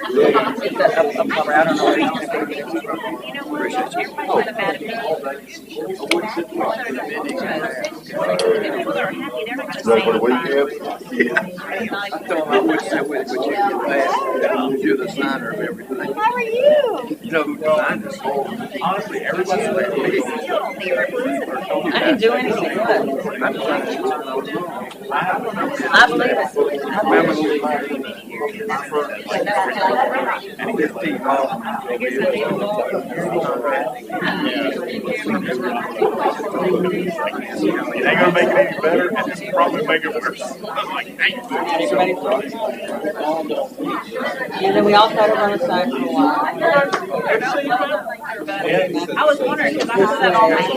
Ready for the weekend? I told him I would sit with you, but you get mad. You're the signer of everything. How are you? You know who designed this? Honestly, everybody's let me. I didn't do anything. What? I designed this design on my own. I believe it. Remember the league? And 15 miles. It ain't gonna make it any better, and it's probably make it worse. I'm like, dang. Everybody talks. And then we all tried to run aside for a while. I was wondering because I saw that all night.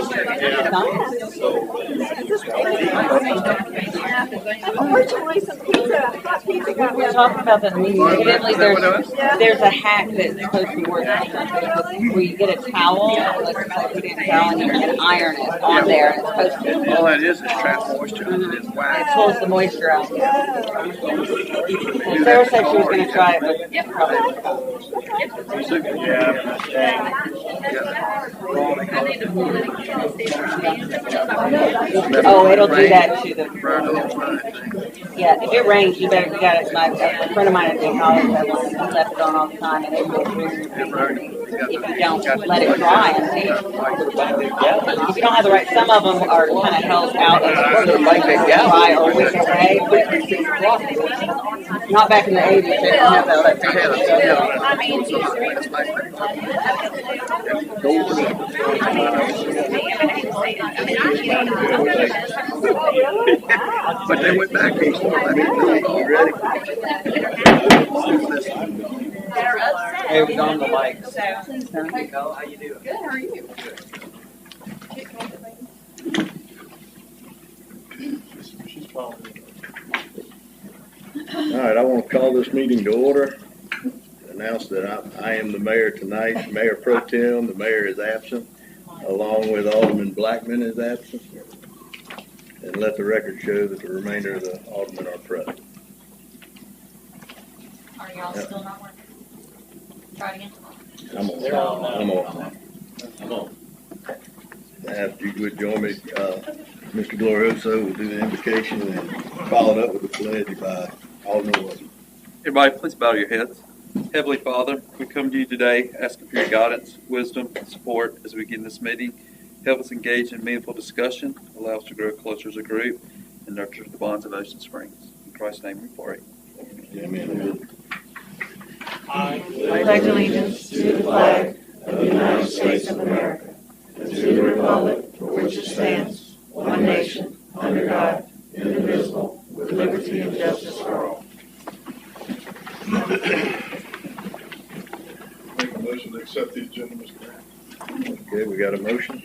Unfortunately, some hot pizza got We were talking about that meeting. Evidently, there's a hack that's supposed to work where you get a towel, like put in a towel, and you can iron it on there, and it's supposed to. All that is trap moisture. It's It wax. pulls the moisture out. Sarah said she was going to try it, but probably. Oh, it'll do that to the. Yeah, if it rains, you got it. A friend of mine in college that one, he left it on all the time, and it will remove if you don't let it dry. If you don't have the right, some of them are kind of held out as dry or week away. Not back in the 80s, they didn't have that But they went back east. You ready? Hey, we're on the mic. How you doing? Good. How are you? All right, I want to call this meeting to order. Announce that I am the mayor tonight. Mayor Pro Tem, the mayor is absent, along with Alderman Blackman is absent. And let the record show that the remainder of the aldermen are present. Are y'all still not working? Try again. I'm on. After you would join me, Mr. Glorioso will do the invocation and follow it up with the pledge by Alderman Wilson. Everybody, please bow your heads. Heavenly Father, we come to you today asking for your guidance, wisdom, and support as we begin this meeting. Help us engage in meaningful discussion, allow us to grow closer as a group, and nurture the bonds of Ocean Springs. In Christ's name we pray. Amen. I pledge allegiance to the flag of the United States of America and to the republic for which it stands, one nation, under God, indivisible, with liberty and justice for all. Make a motion to accept the agenda, Mr. Mayor. Okay, we got a motion.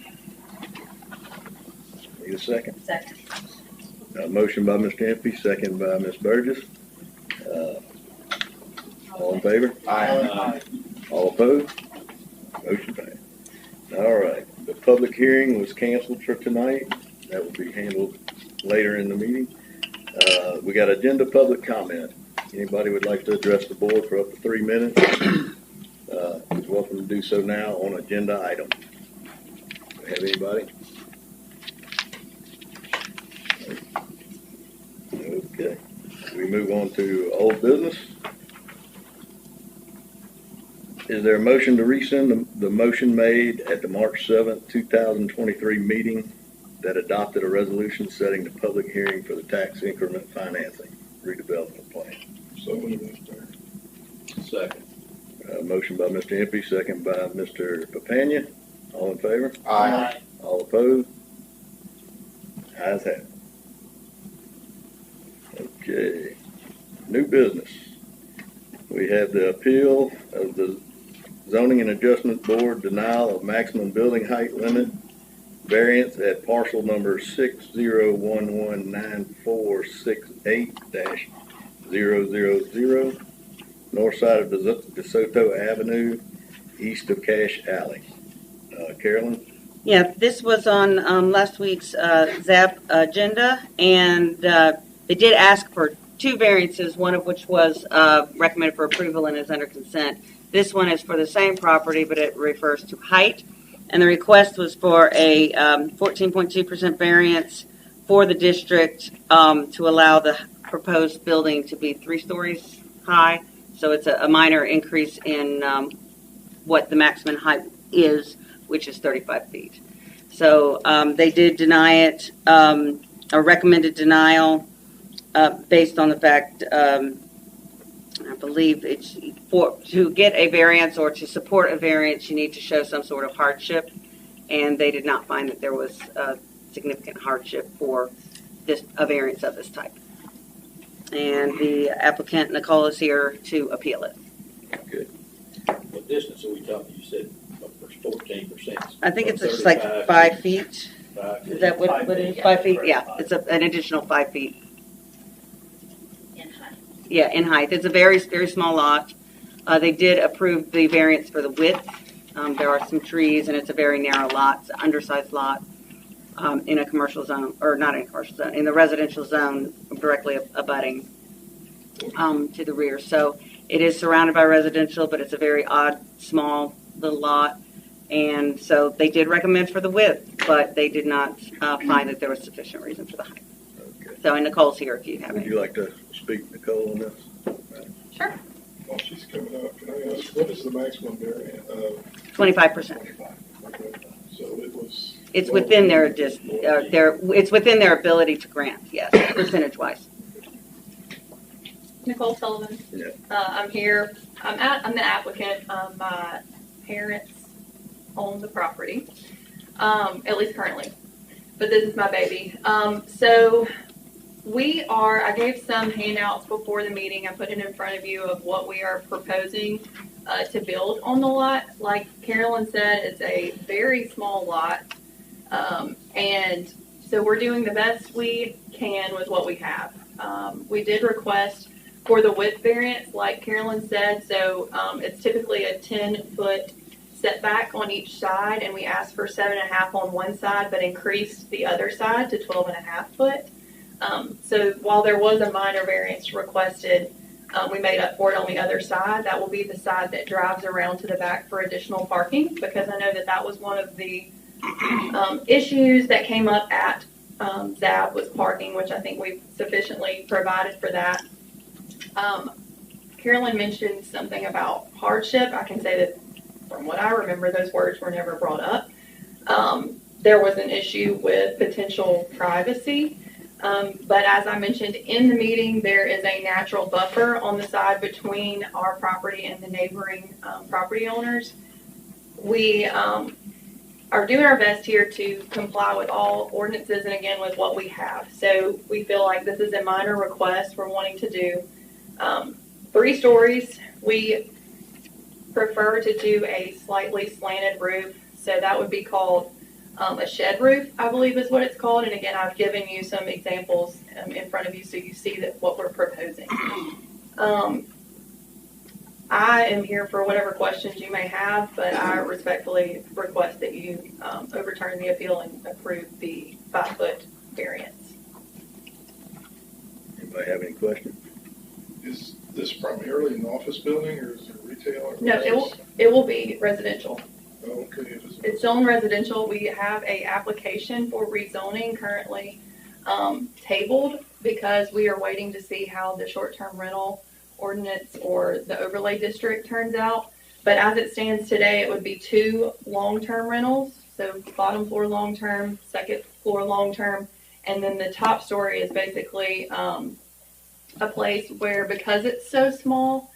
Need a second? Second. Motion by Mr. Impey, second by Ms. Burgess. All in favor? Aye. All opposed? Motion passed. All right, the public hearing was canceled for tonight. That will be handled later in the meeting. We got agenda public comment. Anybody would like to address the board for up to 3 minutes? Is welcome to do so now on agenda item. Have anybody? Okay, we move on to old business. Is there a motion to rescind the motion made at the March 7th, 2023 meeting that adopted a resolution setting the public hearing for the tax increment financing redevelopment plan? So moved, Mr. Second. Motion by Mr. Impey, second by Mr. Papania. All in favor? Aye. All opposed? Ayes have it. Okay. New business. We have the appeal of the Zoning and Adjustment Board denial of maximum building height limit variance at parcel number 60119468-000, north side of DeSoto Avenue, east of Cash Alley. Carolyn? Yeah, this was on last week's ZAP agenda, and it did ask for two variances, one of which was recommended for approval and is under consent. This one is for the same property, but it refers to height. And the request was for a 14.2% variance for the district to allow the proposed building to be 3 stories high. So it's a minor increase in what the maximum height is, which is 35 feet. So they did deny it, a recommended denial based on the fact, I believe it's to get a variance or to support a variance, you need to show some sort of hardship, and they did not find that there was a significant hardship for a variance of this type. And the applicant, Nicole, is here to appeal it. Good. What distance are we talking? You said 14%. I think it's just like 5 feet. Is that what it is? 5 feet? Yeah, it's an additional 5 feet. In height. Yeah, in height. It's a very, very small lot. They did approve the variance for the width. There are some trees, and it's a very narrow lot. It's an undersized lot in a commercial zone, or not in a commercial zone, in the residential zone directly abutting to the rear. So it is surrounded by residential, but it's a very odd, small little lot. And so they did recommend for the width, but they did not find that there was sufficient reason for the height. Okay. So, and Nicole's here if you have Would any. you like to speak, Nicole, on this? Sure. While she's coming up, can I ask, what is the maximum variant of 25%. 25? Okay. So it was. It's within it's within their ability to grant, yes, percentage-wise. Nicole Sullivan. Yeah. I'm here. I'm the applicant. My parents own the property, at least currently. But this is my baby. So I gave some handouts before the meeting. I put it in front of you of what we are proposing to build on the lot. Like Carolyn said, it's a very small lot. And so we're doing the best we can with what we have. We did request for the width variance, like Carolyn said. So it's typically a 10-foot setback on each side, and we asked for 7.5 on one side, but increased the other side to 12.5 foot. So while there was a minor variance requested, we made up for it on the other side. That will be the side that drives around to the back for additional parking, because I know that was one of the issues that came up at ZAB was parking, which I think we've sufficiently provided for that. Carolyn mentioned something about hardship. I can say that from what I remember, those words were never brought up. There was an issue with potential privacy. But as I mentioned in the meeting, there is a natural buffer on the side between our property and the neighboring property owners. We are doing our best here to comply with all ordinances and again with what we have. So we feel like this is a minor request we're wanting to do. 3 stories. We prefer to do a slightly slanted roof. So that would be called a shed roof, I believe is what it's called. And again, I've given you some examples in front of you so you see that what we're proposing. I am here for whatever questions you may have, but I respectfully request that you overturn the appeal and approve the 5-foot variance. Anybody have any questions? Is this primarily an office building or is it retail? Or No, it will be residential. Oh, okay. It's zoned residential. We have a application for rezoning currently tabled because we are waiting to see how the short-term rental ordinance or the overlay district turns out. But as it stands today, it would be 2 long-term rentals. So bottom floor long-term, second floor long-term, and then the top story is basically a place where, because it's so small,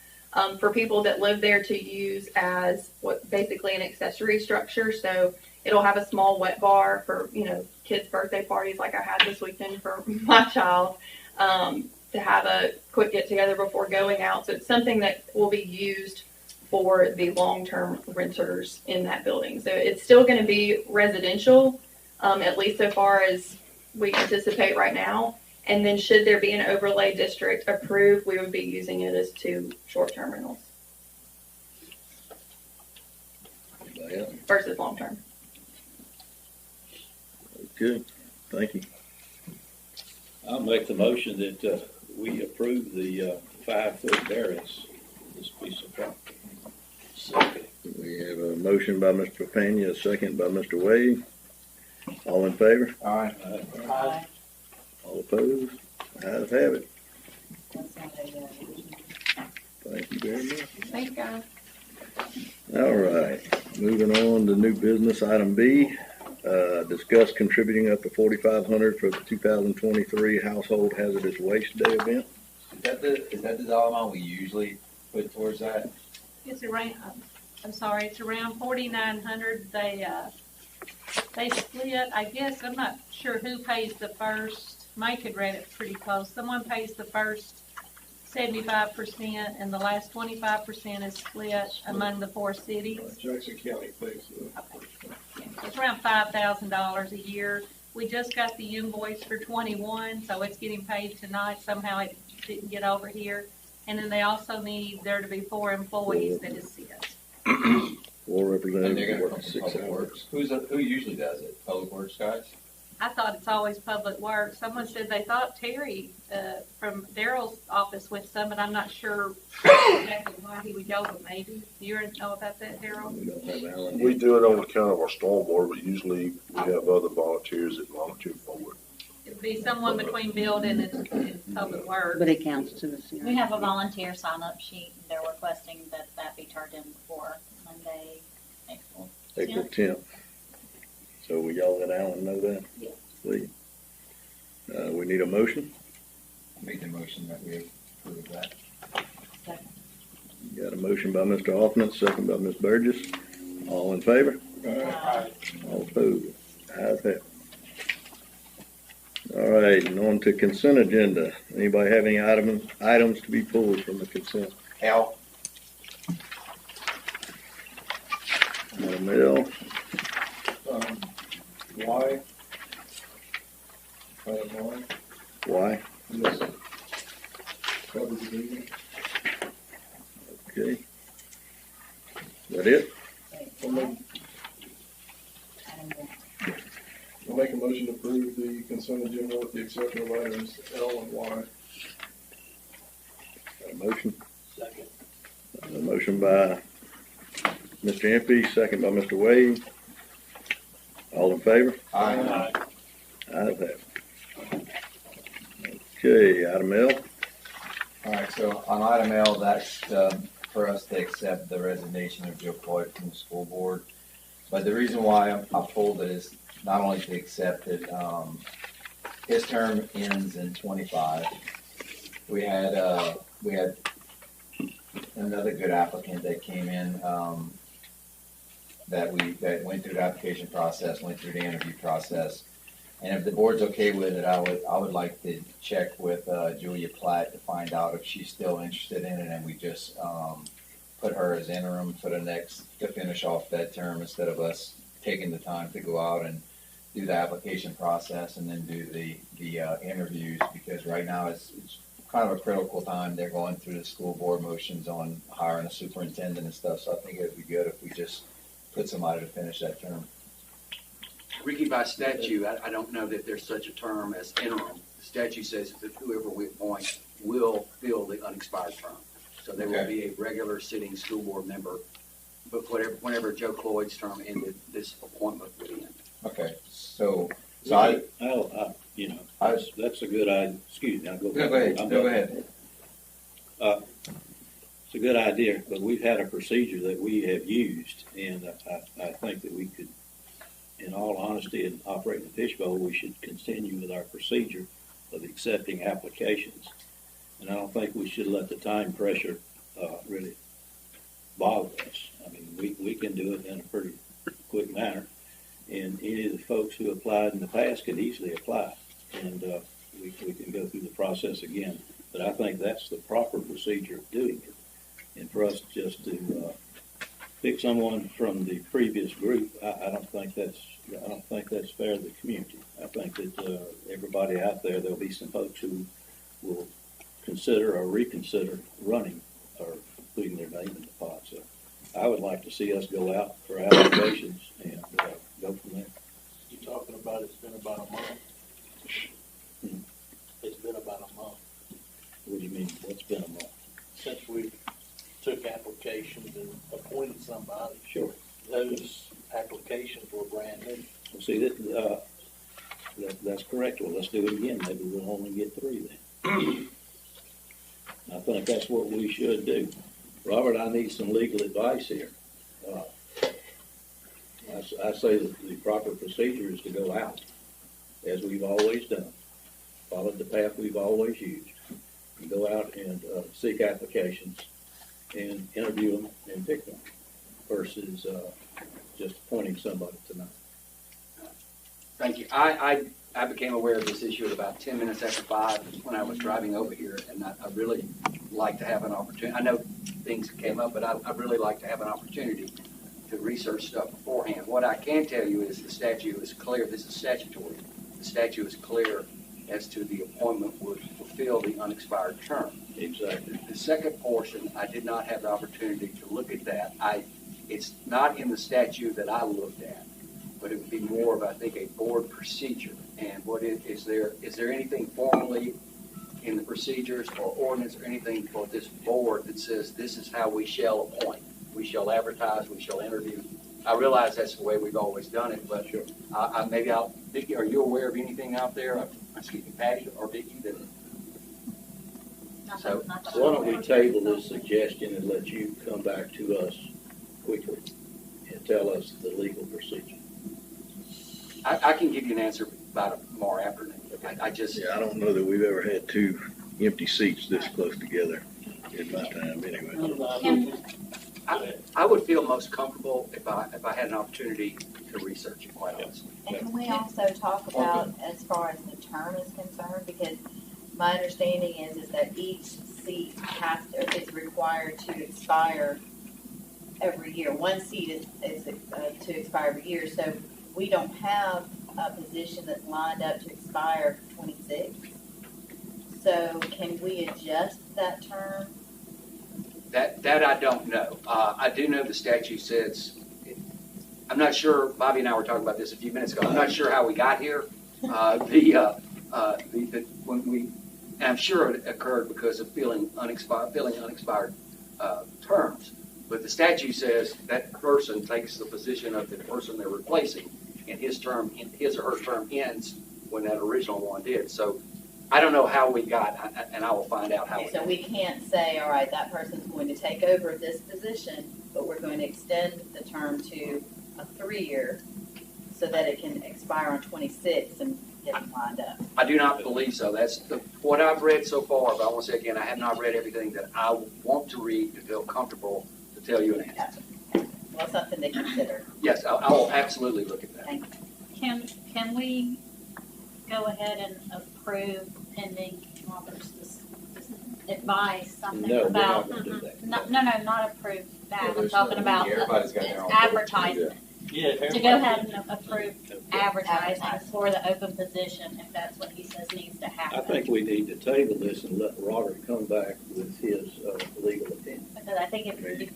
for people that live there to use as basically an accessory structure. So it'll have a small wet bar for, kids' birthday parties like I had this weekend for my child, to have a quick get together before going out. So it's something that will be used for the long-term renters in that building. So it's still going to be residential, at least so far as we anticipate right now. And then should there be an overlay district approved, we would be using it as 2 short-term rentals versus long-term. Good. Thank you. I'll make the motion that we approve the 5-foot variance of this piece of property. We have a motion by Mr. Pena, a second by Mr. Wade. All in favor? Aye. Aye. All opposed? Ayes have it. That's not a, Thank you very much. Thank you, guys. All right, moving on to new business, item B, discuss contributing up to $4,500 for the 2023 Household Hazardous Waste Day event. Is that the dollar amount we usually put towards that? It's around, I'm sorry, it's around 4,900. They split, I guess, I'm not sure who pays the first. Mike had read it pretty close. Someone pays the first 75% and the last 25% is split among the 4 cities. Jackson County pays It's around $5,000 a year. We just got the invoice for 21, so it's getting paid tonight. Somehow it didn't get over here. And then they also need there to be 4 employees that assist. 4 And they're representatives gonna work come from 6 Public hours. Works. Who usually does it? Public Works guys? I thought it's always Public Works. Someone said they thought Terry from Daryl's office went some, but I'm not sure exactly why he would go, but maybe. You know about that, Daryl? We don't have Alan. We do it on account of our stormwater, but usually we have other volunteers that volunteer for it. It'd be someone between building and Public Works. but it counts to us. We have a volunteer sign-up sheet, and they're requesting that be turned in before Monday, April. April 10th. So will y'all let Alan know that? Yes. Please. We need a motion. Make the motion that we approve that. Got a motion by Mr. Hoffman, second by Ms. Burgess. All in favor? All opposed? Ayes have it. All right, and on to consent agenda. Anybody have any items to be pulled from the consent? Al? Item L. Why? Item Y. Why? Yes. Cover the meeting. Okay. Is that it? I'll make a motion to approve the consent agenda with the exception of items L and Y. Got a motion? Second. A motion by Mr. Impey, second by Mr. Wade. All in favor? Aye. Ayes have it. Okay, item L. All right, so on item L, that's for us to accept the resignation of Joe Floyd from the school board. But the reason why I pulled it is not only to accept it, his term ends in 25. We had another good applicant that came in that went through the application process, went through the interview process. And if the board's okay with it, I would like to check with Julia Platt to find out if she's still interested in it, and we just put her as interim for to finish off that term instead of us taking the time to go out and do the application process and then do the interviews, because right now it's kind of a critical time. They're going through the school board motions on hiring a superintendent and stuff, so I think it would be good if we just put somebody to finish that term. Ricky, by statute, I don't know that there's such a term as interim. The statute says that whoever we appoint will fill the unexpired term. So they will be a regular sitting school board member, but whenever Joe Floyd's term ended, this appointment would end. Okay, so that's a good idea. Excuse me, I'll go. Go ahead. Go ahead. It's a good idea, but we've had a procedure that we have used, and I think that we could, in all honesty, in operating the fishbowl, we should continue with our procedure of accepting applications. And I don't think we should let the time pressure really bother us. I mean, we can do it in a pretty quick manner, and any of the folks who applied in the past could easily apply, and we can go through the process again. But I think that's the proper procedure of doing it. And for us just to pick someone from the previous group, I don't think that's fair to the community. I think that everybody out there'll be some folks who will consider or reconsider running or putting their name in the pot. So I would like to see us go out for applications and go from there. You're talking about it's been about a month. It's been about a month. applications and appointed somebody. Sure. Those applications were brand new. Well, see, that's correct. Well, let's do it again. Maybe we'll only get 3 then. I think that's what we should do. Robert, I need some legal advice here. I say that the proper procedure is to go out, as we've always done. Followed the path we've always used. And go out and seek applications and interview them and pick one versus just appointing somebody tonight. Thank you. I became aware of this issue at about 10 minutes after 5 when I was driving over here, and I really like to have an opportunity. I know things came up, but I really like to have an opportunity to research stuff beforehand. What I can tell you is the statute is clear. This is statutory. The statute is clear as to the appointment would fulfill the unexpired term. Exactly. The second portion, I did not have the opportunity to look at that. It's not in the statute that I looked at, but it would be more of, I think, a board procedure. And is there anything formally in the procedures or ordinance or anything for this board that says this is how we shall appoint? We shall advertise, we shall interview. I realize that's the way we've always done it, but sure. Vicki, are you aware of anything out there? Excuse me, Patty or Vicki, that? So why don't we table this suggestion and let you come back to us quickly and tell us the legal procedure? I can give you an answer by tomorrow afternoon. I don't know that we've ever had 2 empty seats this close together in my time anyway. I would feel most comfortable if I had an opportunity to research it, quite honestly. And can we also talk about as far as the term is concerned? Because my understanding is that each seat is required to expire every year. One seat is to expire every year. So we don't have a position that's lined up to expire 26. So can we adjust that term? That I don't know. I do know the statute says, I'm not sure, Bobby and I were talking about this a few minutes ago, I'm not sure how we got here. And I'm sure it occurred because of filling unexpired terms. But the statute says that person takes the position of the person they're replacing, and his or her term ends when that original one did. So I don't know how we got, and I will find out how. Okay, so we can't say, all right, that person's going to take over this position, but we're going to extend the term to a 3-year so that it can expire on 26 and get them lined up. I do not believe so. That's what I've read so far, but I want to say again, I have not read everything that I want to read to feel comfortable to tell you an answer. Well, something to consider. Yes, I will absolutely look at that. Thank you. Can we go ahead and approve pending Robert's advice, something No, about? we're not gonna do that. No, not approve that. Yeah, I'm there's talking no- about everybody's got their own advertising. Yeah. To go ahead and approve advertising for the open position, if that's what he says needs to happen. I think we need to table this and let Robert come back with his legal opinion. Because I think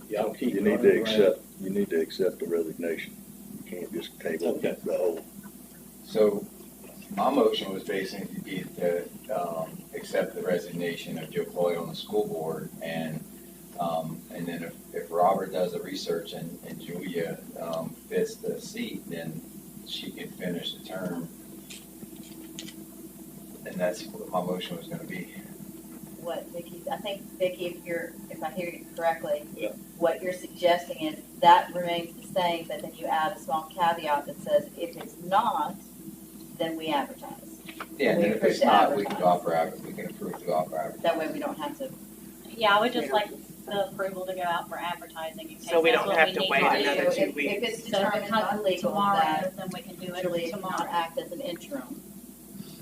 Y'all keep You need running to around. you need to accept the resignation. You can't just table Okay. the whole. So my motion was basically to accept the resignation of Joe Coyle on the school board, and then if Robert does the research and Julia fits the seat, then she can finish the term. And that's what my motion was going to be. What I think, Vicki, if I hear you correctly, Yeah. what you're suggesting is that remains the same, but then you add a small caveat that says if it's not, then we advertise. Yeah, and We then if approve it's to not, we can advertise. we can approve to offer advertising. That way we don't have to. Yeah, I would just like the approval to go out for advertising in case So we that's don't what have we to need wait to another do. 2 If weeks. it's So if determined it by comes legal tomorrow, that then we can do Julie it cannot tomorrow. act as an interim,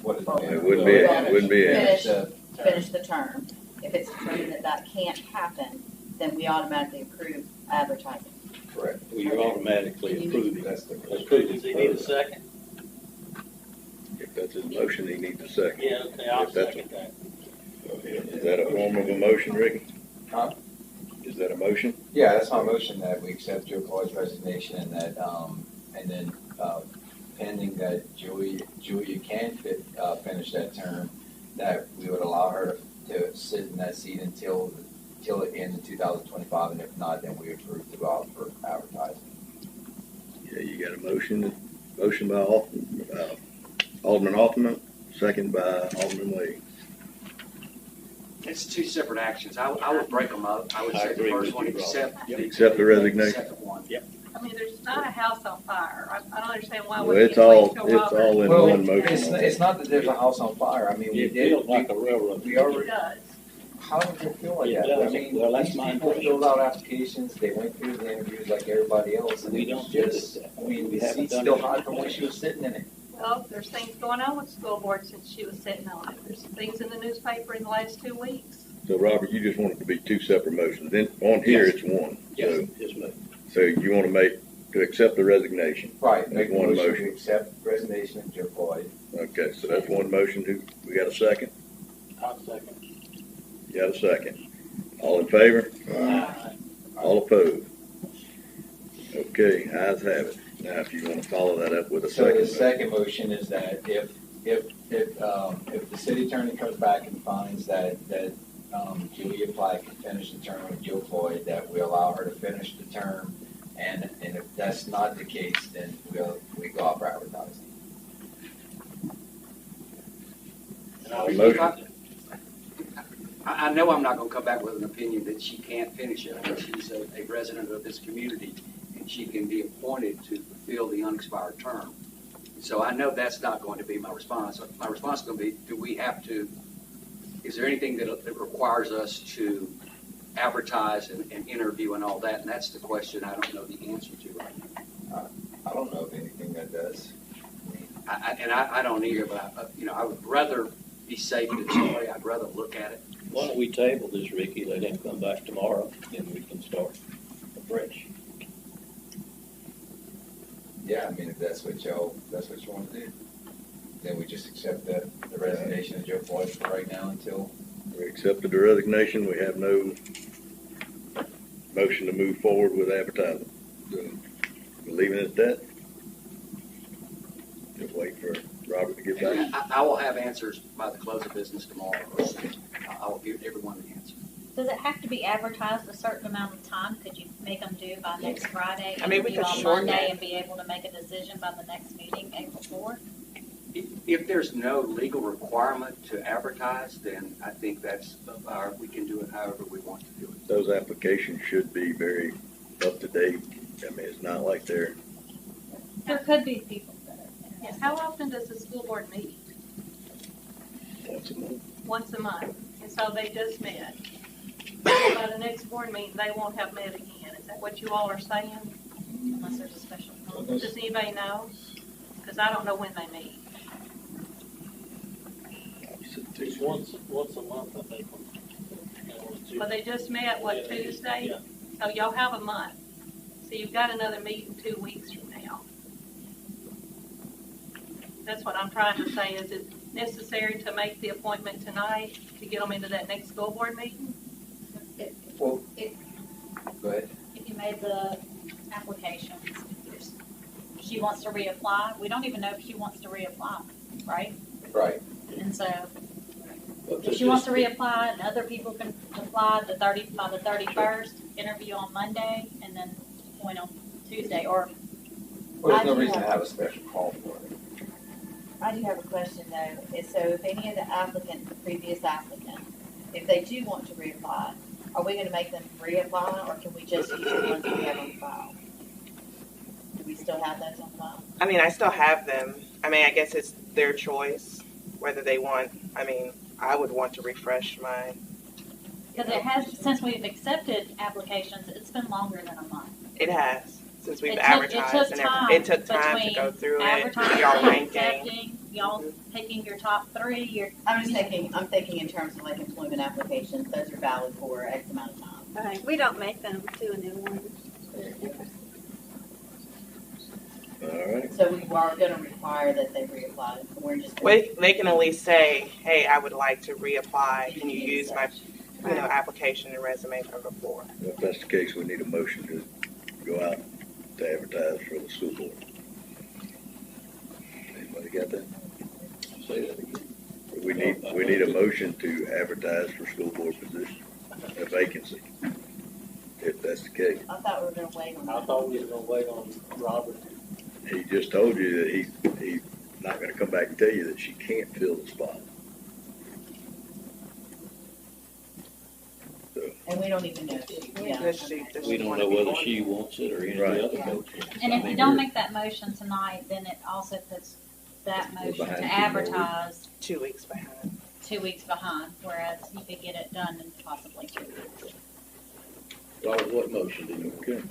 What is It wouldn't be, it wouldn't be. finish the term. If it's determined that can't happen, then we automatically approve advertising. Correct. Well, you're automatically approving. That's the Does he need a second? If that's his motion, he needs a second. Yeah, okay, I'll If that's- second that. Is that a form of a motion, Ricky? Huh? Is that a motion? Yeah, that's my motion, that we accept Joe Coyle's resignation, and that, and then, pending that Julia can finish that term, that we would allow her to sit in that seat until till it ends in 2025, and if not, then we approve to go out for advertising. Yeah, you got a motion by Alderman Altman, second by Alderman Wade. It's two separate actions. I would break them up. I would I say the agree first with one, you, Robert. accept. Yep. Accept the resignation. Second one. I mean, there's not a house on fire. I don't understand why Well, we it's can't wait all, till it's Robert. all in Well, one motion. it's not that there's a house on fire. I mean, we It did, feels like a railroad. we It already, does. how does it feel like It that? I does. mean, Well, that's these my people impression. filled out applications, they went through the interviews like everybody else, and We it was don't do just, this. I mean, We the haven't seat's done still it. hot from when she was sitting in it. Well, there's things going on with the school board since she was sitting on it. There's things in the newspaper in the last 2 weeks. So Robert, you just want it to be two separate motions. Then on here, Yes. it's one. Yes, yes, ma'am. So you want to accept the resignation. Right, make That's a one motion motion. to accept resignation of Joe Floyd. Okay, so that's one motion. We got a second? I'll second. You got a second? All in favor? All opposed? Okay, ayes have it. Now, if you want to follow that up with a So second. the second motion is that if the city attorney comes back and finds that Julia Platt can finish the term with Joe Floyd, that we allow her to finish the term, and if that's not the case, then we go off for advertising. Motion. I know I'm not gonna come back with an opinion that she can't finish it. I mean, she's a resident of this community, and she can be appointed to fulfill the unexpired term. So I know that's not going to be my response. My response is gonna be, is there anything that requires us to advertise and interview and all that? And that's the question I don't know the answer to right now. I don't know of anything that does. I don't either, but I would rather be safe than sorry. I'd rather look at it. Why don't we table this, Ricky, let him come back tomorrow, and we can start afresh. Yeah, I mean, if that's what you want to do, then we just accept the resignation of Joe Floyd for right now until. We accepted the resignation. We have no motion to move forward with advertising. So we're leaving it at that. Just wait for Robert to get back. I will have answers by the close of business tomorrow. I will give everyone an answer. Does it have to be advertised a certain amount of time? Could you make them due by next Friday? I mean, we interview could on shorten Monday it. and be able to make a decision by the next meeting, April 4th? If there's no legal requirement to advertise, then I think we can do it however we want to do it. Those applications should be very up to date. I mean, it's not like they're, There could be people that are Yes, how often does the school board meet? once a month. Once a month. And so they just met. By the next board meeting, they won't have met again. Is that what you all are saying? unless there's a special. Does anybody know? Because I don't know when they meet. It's once a month, I think. Well, they just met, what, Tuesday? Yeah. So y'all have a month. So you've got another meeting 2 weeks from now. That's what I'm trying to say. Is it necessary to make the appointment tonight to get them into that next school board meeting? Well, If go ahead. you made the applications, she wants to reapply, we don't even know if she wants to reapply, right? Right. And so if she wants to reapply and other people can apply by the 31st, interview on Monday, and then appoint on Tuesday, or Well, there's no reason to have a special call for it. I do have a question though, so if any of the applicants, the previous applicants, if they do want to reapply, are we gonna make them reapply, or can we just use the ones we have on file? Do we still have those on file? I mean, I still have them. I mean, I guess it's their choice whether they want, I mean, I would want to refresh mine. because it has, since we've accepted applications, it's been longer than a month. It has, since we've It took advertised and time everything. It took time to between go through it, advertising, y'all ranking. accepting, y'all picking your top three, I'm thinking in terms of like employment applications, those are valid for X amount of time. Right, we don't make them do a new one. All right. So we are gonna require that they reapply, we're just. They can at least say, hey, I would like to reapply, can you use my, application and resume from before? If that's the case, we need a motion to go out to advertise for the school board. Anybody got that? Say that again. We need a motion to advertise for school board position. If vacancy, if that's the case. I thought we were gonna wait on I that. thought we were gonna wait on Robert. He just told you that he's not gonna come back and tell you that she can't fill the spot. And we don't even know if she, yeah. We don't know whether she wants it or any of the other folks. And if you don't make that motion tonight, then it also puts that motion behind to 2 more advertise 2 weeks behind. 2 weeks behind, whereas you could get it done in possibly 2 weeks. Robert, what motion do you? Okay.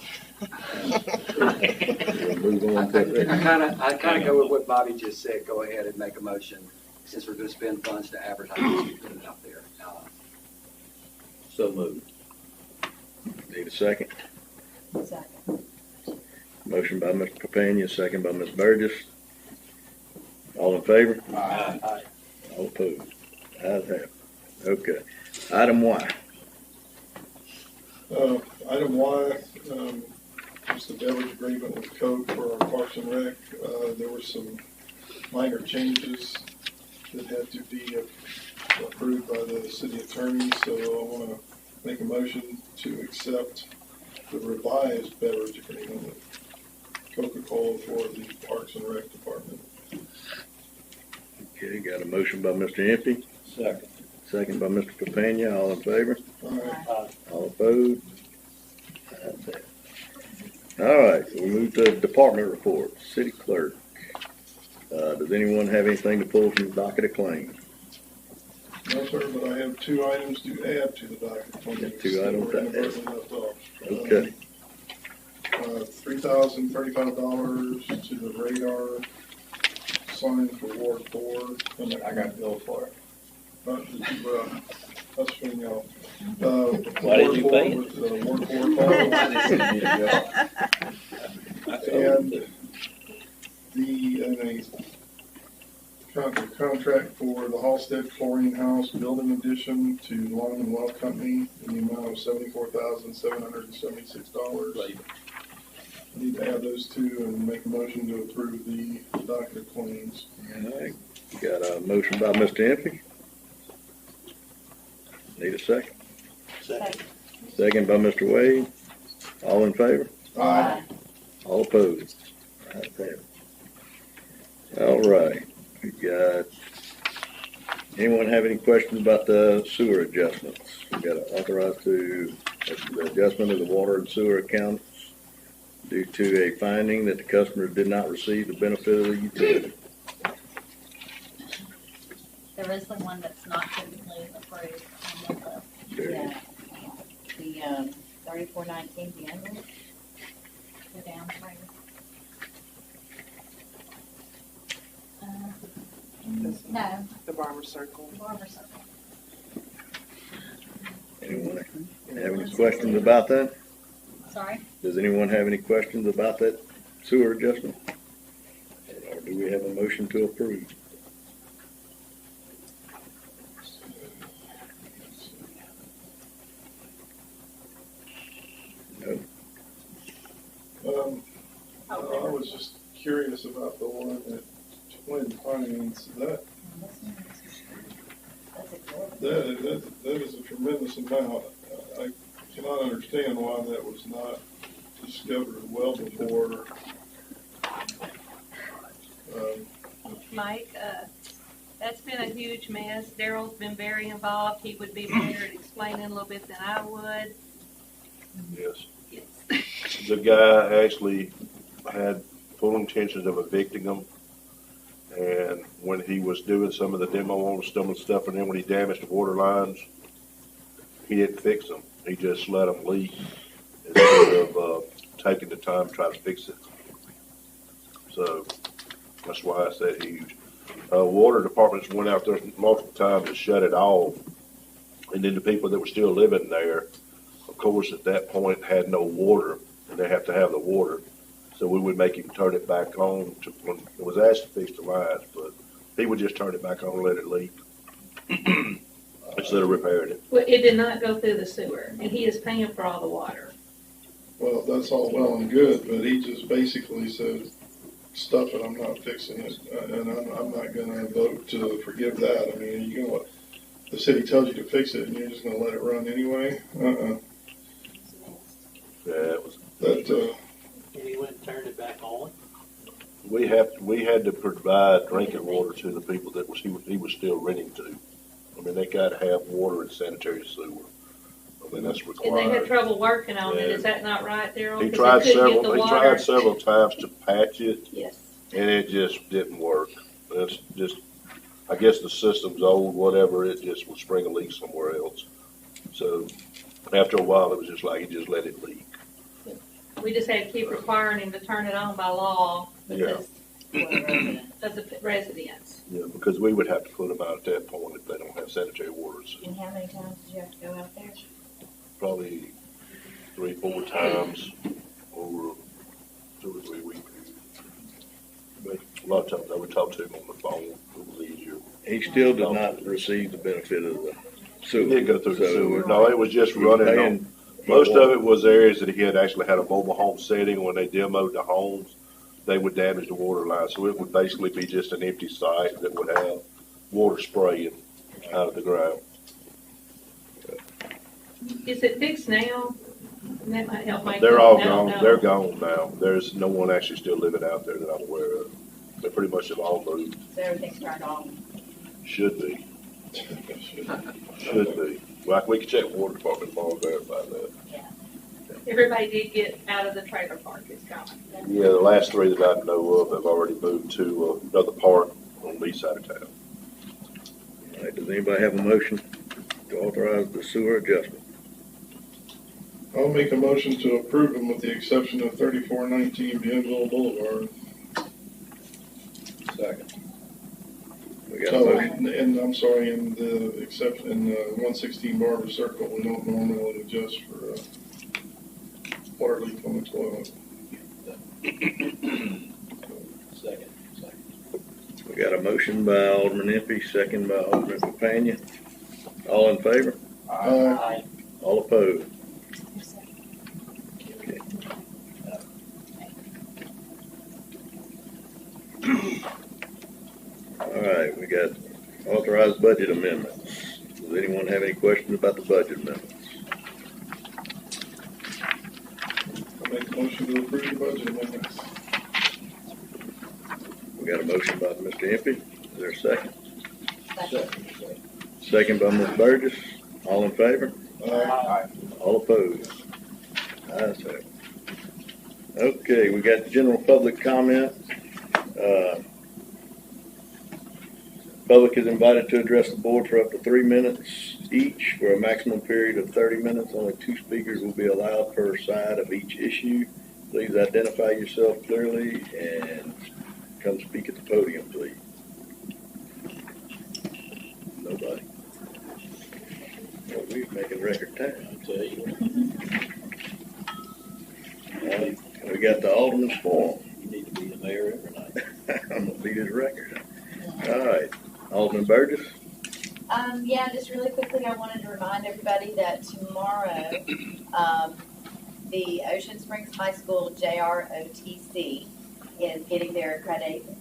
We'll move on to that. I kinda go with what Bobby just said, go ahead and make a motion, since we're gonna spend funds to advertise and put it out there. So moved. Need a second? Second. Motion by Mr. Capania, second by Ms. Burgess. All in favor? Aye. All opposed? Ayes have it. Okay. Item Y. Item Y, just the beverage agreement with Coke for our Parks and Rec. There were some minor changes that had to be approved by the city attorney, so I want to make a motion to accept the revised beverage agreement with Coca-Cola for the Parks and Rec Department. Okay, got a motion by Mr. Empey, Second. second by Mr. Capania. All in favor? Aye. All opposed? Ayes have it. All right, we move to department reports. City clerk. Does anyone have anything to pull from the docket of claims? No, sir, but I have 2 items to add to the docket. Got 2 items to add. Inadvertently left off. Okay. $3,035 to the radar sign for Ward 4. I got to go for it. That's between y'all. Why did you pay? Ward 4 with, and a contract for the Halstead Flooring House Building Addition to Long and Well Company in the amount of $74,776. I need to add those 2 and make a motion to approve the docket of claims. All right, got a motion by Mr. Empey. Need a second? Second. Second by Mr. Wade. All in favor? Aye. All opposed? Ayes have it. All right, we got, anyone have any questions about the sewer adjustments? We got to authorize the adjustment of the water and sewer accounts due to a finding that the customer did not receive the benefit of the utility. There is the one that's not typically approved on the list. Yeah. The, 3419, the other one? Go down right. No, The barber circle. Barber Circle. Anyone have any questions about that? Sorry? Does anyone have any questions about that sewer adjustment? Or do we have a motion to approve? No. I was just curious about the one at Twin Pines. That is a tremendous amount. I cannot understand why that was not discovered well before. Mike, that's been a huge mess. Daryl's been very involved. He would be better at explaining a little bit than I would. Yes. Yes. The guy actually had full intentions of evicting them. And when he was doing some of the demo on some of the stuff, and then when he damaged the water lines, he didn't fix them. He just let them leak instead of taking the time to try to fix it. So that's why I said huge. Water departments went out there multiple times to shut it off. And then the people that were still living there, of course, at that point had no water, and they have to have the water. So we would make him turn it back on to, when it was asked to fix the lines, but he would just turn it back on and let it leak instead of repairing it. Well, it did not go through the sewer, and he is paying for all the water. Well, that's all well and good, but he just basically said, stuff it, I'm not fixing it. And I'm not gonna vote to forgive that. I mean, you know what? the city tells you to fix it and you're just gonna let it run anyway. Yeah, it was. That, And he went and turned it back on. We had to provide drinking water to the people that he was still renting to. I mean, they got to have water and sanitary sewer. I mean, that's required. And they had trouble working on it, Yeah. is that not right, Daryl? He 'Cause tried they couldn't get several. the He water. tried several times to patch it, Yes. and it just didn't work. It's just, I guess the system's old, whatever. It just will spring a leak somewhere else. So after a while, it was just like he just let it leak. We just had to keep requiring him to turn it on by law because of the residents. Yeah, because we would have to put them out at that point if they don't have sanitary waters. And how many times did you have to go out there? Probably 3-4 times over 2 or 3 weeks. But a lot of times I would talk to him on the phone. It was easier. He still did not receive the benefit of the sewer. He did go through the So, sewer. No, it was just running on. Most of it was areas that he had actually had a mobile home setting. When they demoed the homes, they would damage the water line. So it would basically be just an empty site that would have water spraying out of the ground. Is it fixed now? And that might help make. They're all I don't gone. know. They're gone now. There's no one actually still living out there that I'm aware of. They pretty much have all moved. So everything's turned off. Should be. Should be. Like, we could check water department tomorrow and verify that. Everybody did get out of the trailer park, it's gone. Yeah, the last 3 that I know of have already moved to another park on the east side of town. All right, does anybody have a motion to authorize the sewer adjustment? I'll make a motion to approve them with the exception of 3419 Bienville Boulevard. Second. We got a So, motion. and I'm sorry, in the exception, in 116 Barber Circle, we don't normally adjust for water leak on the toilet. Second. We got a motion by Alderman Impey, second by Alderman Companion. All in favor? Aye. All opposed? Okay. All right, we got authorized budget amendments. Does anyone have any questions about the budget amendments? I'll make a motion to approve the budget amendments. We got a motion by Mr. Impey. Is there a second? Second. Second by Ms. Burgess. All in favor? Aye. All opposed? Ayes have it. Okay, we got general public comment. Public is invited to address the board for up to 3 minutes each for a maximum period of 30 minutes. Only 2 speakers will be allowed per side of each issue. Please identify yourself clearly and come speak at the podium, please. Nobody? Well, we're making record time. I tell you, We got the Alderman's forum. you need to be the mayor every night. I'm gonna beat his record. All right, Alderman Burgess. Yeah, just really quickly, I wanted to remind everybody that tomorrow, the Ocean Springs High School JROTC is getting their accreditation.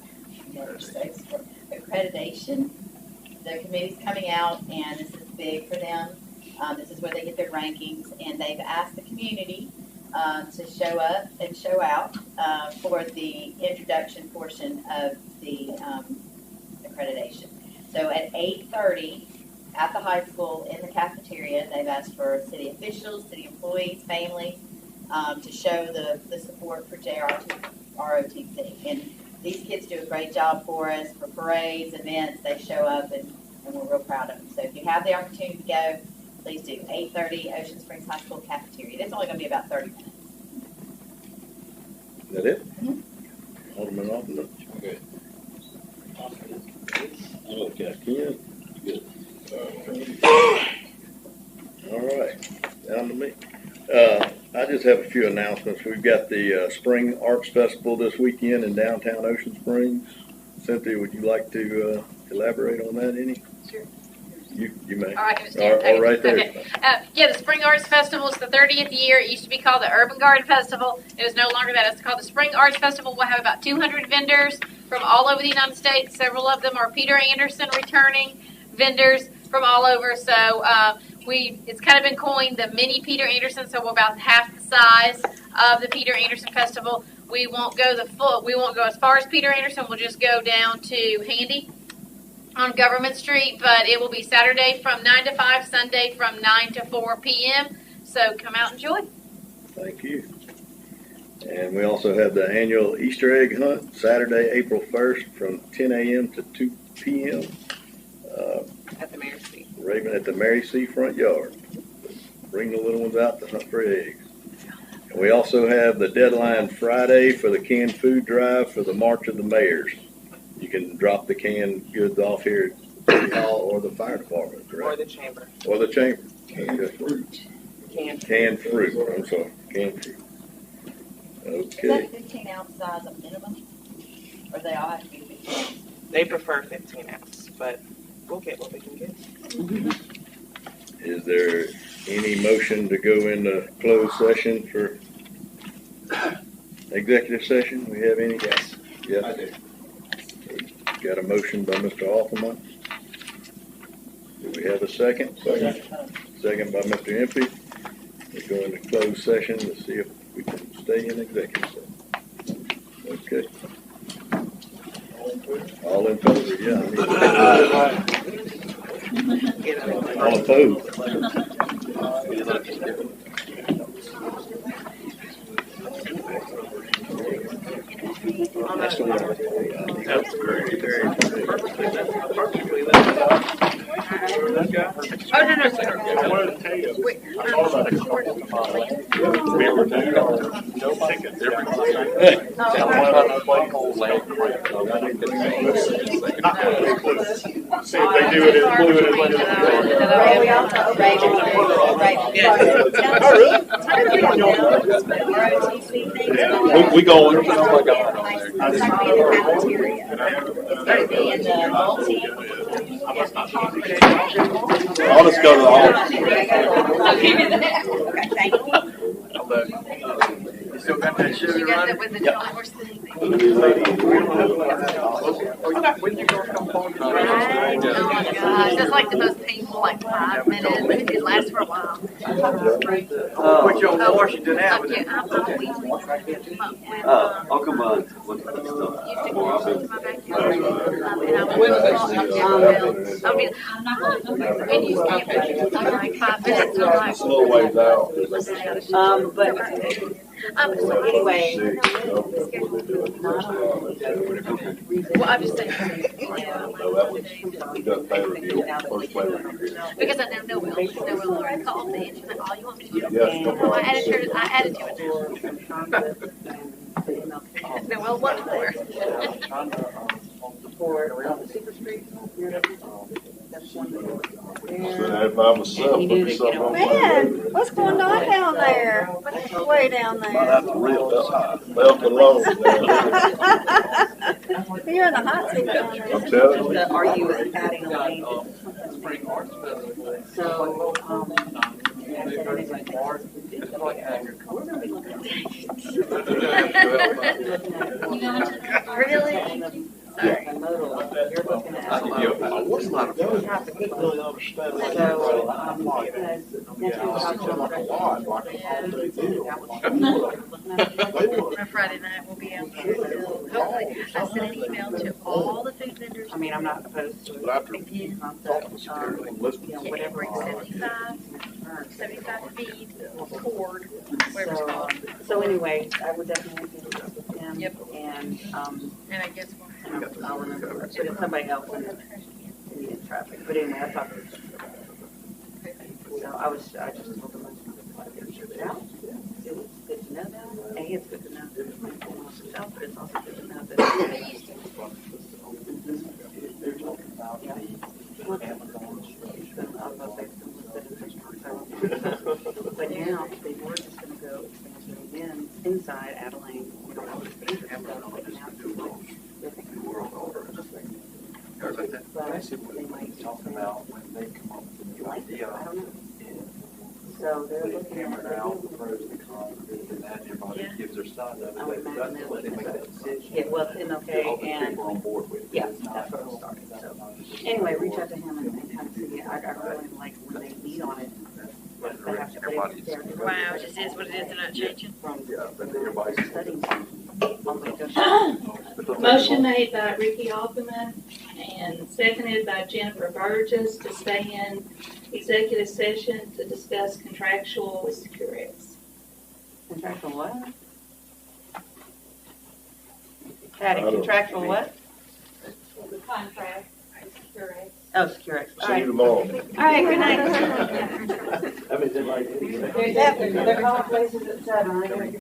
The committee's coming out, and this is big for them. This is where they get their rankings, and they've asked the community to show up and show out for the introduction portion of the accreditation. So at 8:30 at the high school in the cafeteria, they've asked for city officials, city employees, families to show the support for JROTC. And these kids do a great job for us for parades, events. They show up, and we're real proud of them. So if you have the opportunity to go, please do. 8:30 Ocean Springs High School cafeteria. It's only going to be about 30 minutes. Is that it? Alderman Alderman. Okay. Okay, Ken. Good. All right, down to me. I just have a few announcements. We've got the Spring Arts Festival this weekend in downtown Ocean Springs. Cynthia, would you like to elaborate on that any? Sure. You may. All right, I understand. All right there. Okay. Yeah, the Spring Arts Festival is the 30th year. It used to be called the Urban Garden Festival. It is no longer that. It's called the Spring Arts Festival. We'll have about 200 vendors from all over the United States. Several of them are Peter Anderson returning. vendors from all over. So it's kind of been coined the mini Peter Anderson. So we're about half the size of the Peter Anderson Festival. We won't go as far as Peter Anderson. We'll just go down to Handy on Government Street, but it will be Saturday from 9 to 5, Sunday from 9 to 4 p.m. So come out and enjoy. Thank you. And we also have the annual Easter egg hunt, Saturday, April 1st from 10 a.m. to 2 p.m. At the Mayor's Seat. Raven at the Mary C. front yard. Bring the little ones out to hunt for eggs. And we also have the deadline Friday for the canned food drive for the March of the Mayors. You can drop the canned goods off here at City Hall or the fire department, correct? Or the chamber. Or the chamber. Canned fruit. Canned fruit, I'm sorry, canned fruit. Is Okay. that 15 ounce size a minimum? Or they all have to be 15 ounce? They prefer 15 ounce, but we'll get what we can get. Is there any motion to go into closed session for executive session? We have any? Yes. Yes. I do. Got a motion by Mr. Offerman. Do we have a second? Second by Mr. Impey. We go into closed session to see if we can stay in executive session. Okay. All in favor? Yeah. All opposed? That's the one. That's great. Oh, no. I wanted to tell you. Wait, I thought about it. We were doing no tickets every time. See if they do it in fluid. We going. I'll just go to the office. Okay, thank you. You still got that sugar You got running? that with the Charlie horse thing? When you gonna come home? Oh my gosh, that's like the most painful, 5 minutes. It lasts for a while. Put you on Washington Avenue. Okay, I'm always Uncle Bud. used to go to my backyard. And I would I mean, I'm not going to and you can't pictures for like 5 minutes. I'm like, It's a little ways out. But so anyway, well, I'm just saying, We got pay review, first pay review. because I know Will already called me and she's like, oh, you want me to do it? Yes, come on. I added to it now. No, well, what for? If I was myself, put something on. Man, what's going on down there? Way down Might there. have to rip up, left alone. You're in the hot seat down there. I'm telling you. the RU is adding a lane. Spring Arts Festival. So, Really? Sorry. You're looking at. I was not. So, On Friday night, we'll be out there. So hopefully, I sent an email to all the food vendors. I mean, I'm not opposed to it. Again, Whatever. bring 75 feet cord, whatever it's So, called. so anyway, I would definitely do this with him. Yep. And, And I guess we'll I'll remember, but if somebody else in traffic, but anyway, I talked to him. So I just told him, check it out. It was good to know that. A, it's good to know that it's going on itself, but it's also good to know that. But now, they were just gonna go expansion again inside Abilene. We don't have to pay for them, but now they're thinking we're all over. But they might talk about when they come up with a new idea. I don't know. So they're looking at the pros and cons, and that everybody gives their side of it. I would imagine that's what they make that decision. Yeah, well, it's MLK and. On board with. Yeah, that's what I'm starting. So anyway, reach out to him and I don't really like when they meet on it. They have to put it there. Wow, it just is what it is, they're not changing. Motion made by Ricky Alderman and seconded by Jennifer Burgess to stay in executive session to discuss contractual with Securex. Contractual what? Patty, contractual what? The contract, Securex. Oh, Securex. All See right. you tomorrow. All right, good night. I mean, they're like. They're calling places at 7.